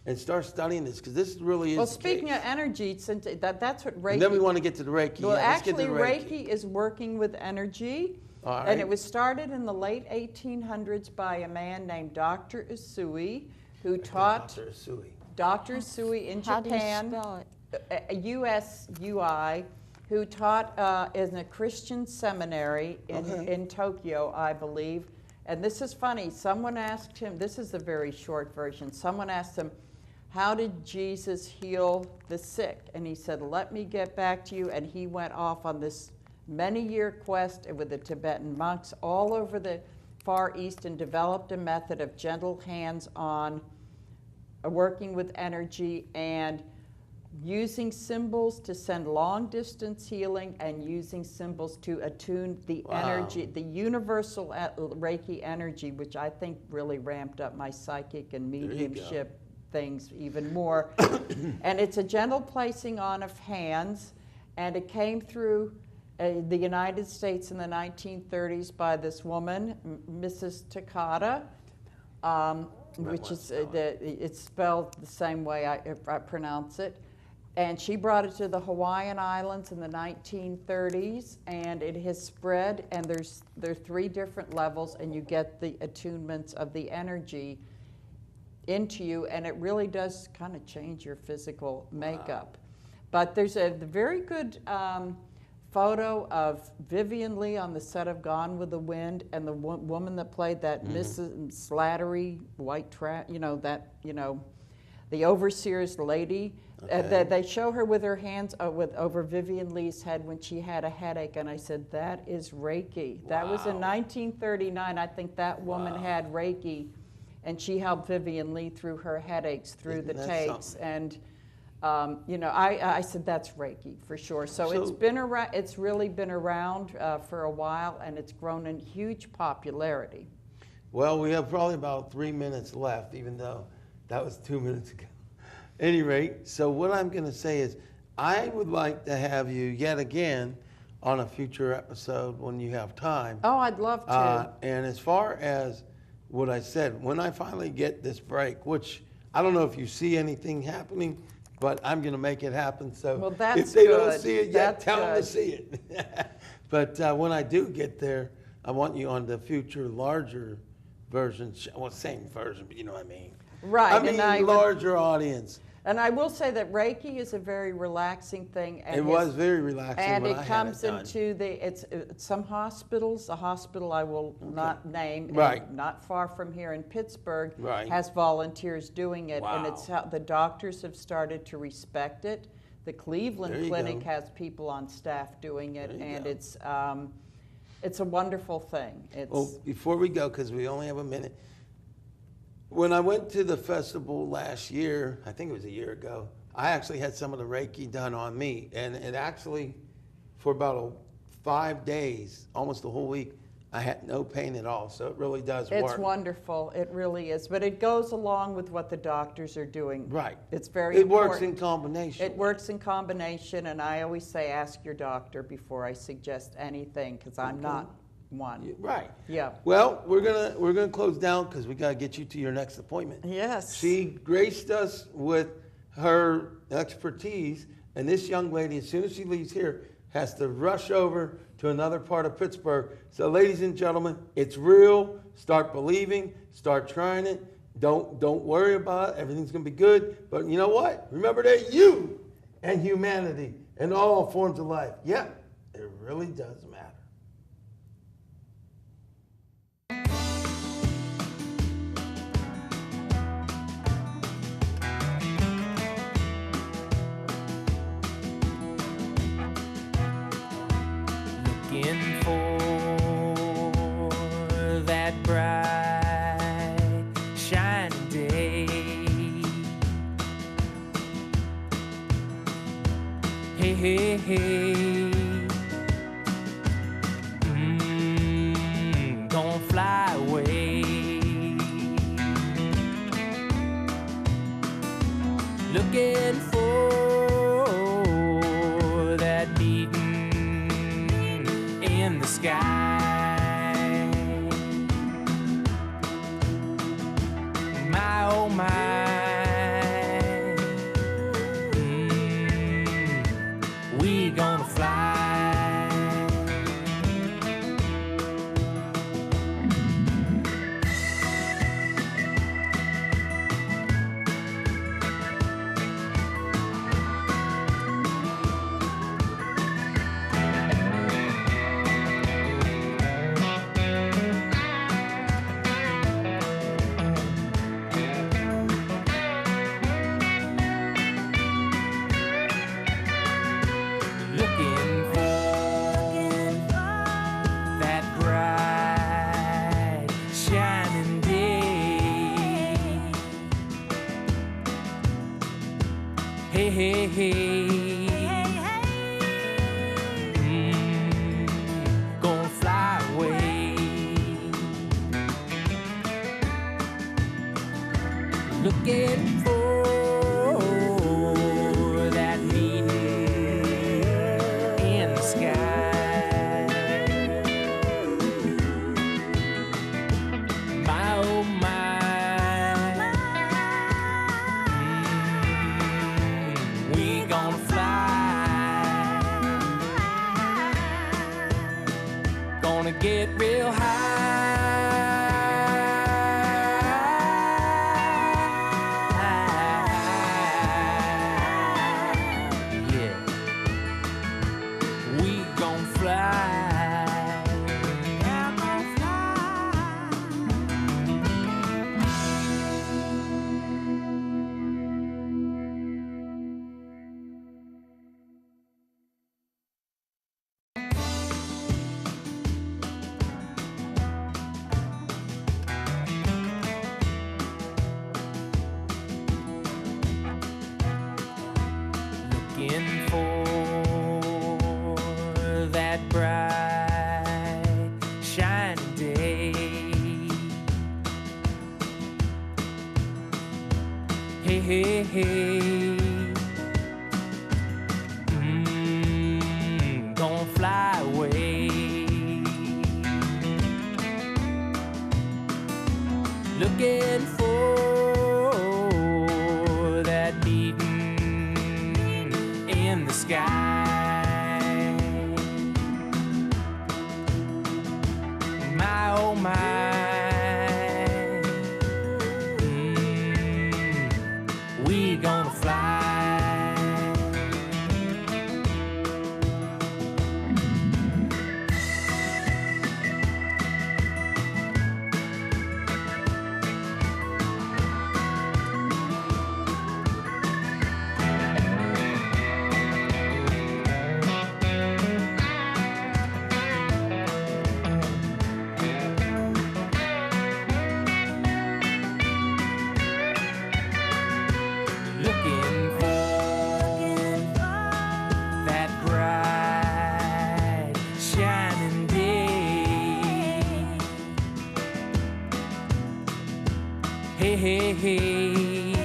and start studying this, because this really is Well, the speaking case. of energy, since that's what Reiki. And then we want to get to the Reiki. Well, Yeah, let's get to actually, the Reiki is working with energy. All And right. it was started in the late 1800s by a man named Dr. Usui, who taught Dr. Usui. Dr. Usui in How do you Japan, spell it? USUI, who taught in a Christian seminary Okay. in Tokyo, I believe. And this is funny. Someone asked him, this is the very short version, someone asked him, how did Jesus heal the sick? And he said, let me get back to you. And he went off on this many-year quest with the Tibetan monks all over the Far East and developed a method of gentle hands-on working with energy and using symbols to send long-distance healing and using symbols to attune the energy, the universal Reiki energy, which I think really ramped up my psychic and mediumship things even more. And it's a gentle placing on of hands, and it came through the United States in the 1930s by this woman, Mrs. Takata, which is it's spelled the same way I pronounce it. And she brought it to the Hawaiian Islands in the 1930s, and it has spread. And there are 3 different levels, and you get the attunements of the energy into you, and it really does kind of change your physical makeup. But there's a very good photo of Vivian Leigh on the set of Gone with the Wind, and the woman that played that Mrs. Slattery, the overseer's lady. Okay. They show her with her hands over Vivian Leigh's head when she had a headache, and I said, that is Reiki. That was in 1939. I think that woman had Reiki, and she helped Vivian Leigh through her headaches, through Isn't the that takes, something? and I said that's Reiki for sure. So it's been around. It's really been around for a while, and it's grown in huge popularity. Well, we have probably about 3 minutes left, even though that was 2 minutes ago. Any rate, so what I'm going to say is I would like to have you yet again on a future episode when you have time. Oh, I'd love to. And as far as what I said, when I finally get this break, which I don't know if you see anything happening, but I'm going to make it happen. So Well, that's if they don't good. see it yet, That's tell them to good. see it. But when I do get there, I want you on the future larger version, well, same version, but you know what I mean. Right, I mean, larger audience. And I will say that Reiki is a very relaxing thing. And It was very relaxing And when it I had comes it done. into it's some hospitals. A hospital I will not name, Right. and not far from here in Pittsburgh, Right. has volunteers doing it, and Wow. it's how the doctors have started to respect it. The There Cleveland you Clinic go. has people on staff doing it, There you and go. it's a wonderful thing. It's Well, before we go, because we only have a minute, when I went to the festival last year, I think it was a year ago, I actually had some of the Reiki done on me. And it actually, for about 5 days, almost a whole week, I had no pain at all. So it really does work. It's wonderful. It really is. But it goes along with what the doctors are doing. Right. It's very It important. works in combination. It works in combination, and I always say ask your doctor before I suggest anything, because I'm not one. Right. Yeah. Well, we're gonna close down because we gotta get you to your next appointment. Yes. She graced us with her expertise, and this young lady, as soon as she leaves here, has to rush over to another part of Pittsburgh. So ladies and gentlemen, it's real. Start believing, start trying it. Don't worry about it. Everything's gonna be good. But you know what? Remember that you and humanity and all forms of life. Yeah, it really does matter. Looking for that bright, shining day. Hey, hey, hey. Gonna fly away. Looking for that meeting in the sky. My oh my, we gonna fly. Looking for that bright, shining day. Hey, hey, hey. Gonna fly away. Looking for that meaning in the sky. My oh my, we gonna fly. Gonna get real high. Yeah, we gon' fly. Yeah, gon' fly. Looking for that bright, shining day. Hey, hey, hey. Gonna fly away. Looking for that meeting in the sky. My oh my, we gonna fly. Looking for that bright, shining day. Hey, hey, hey.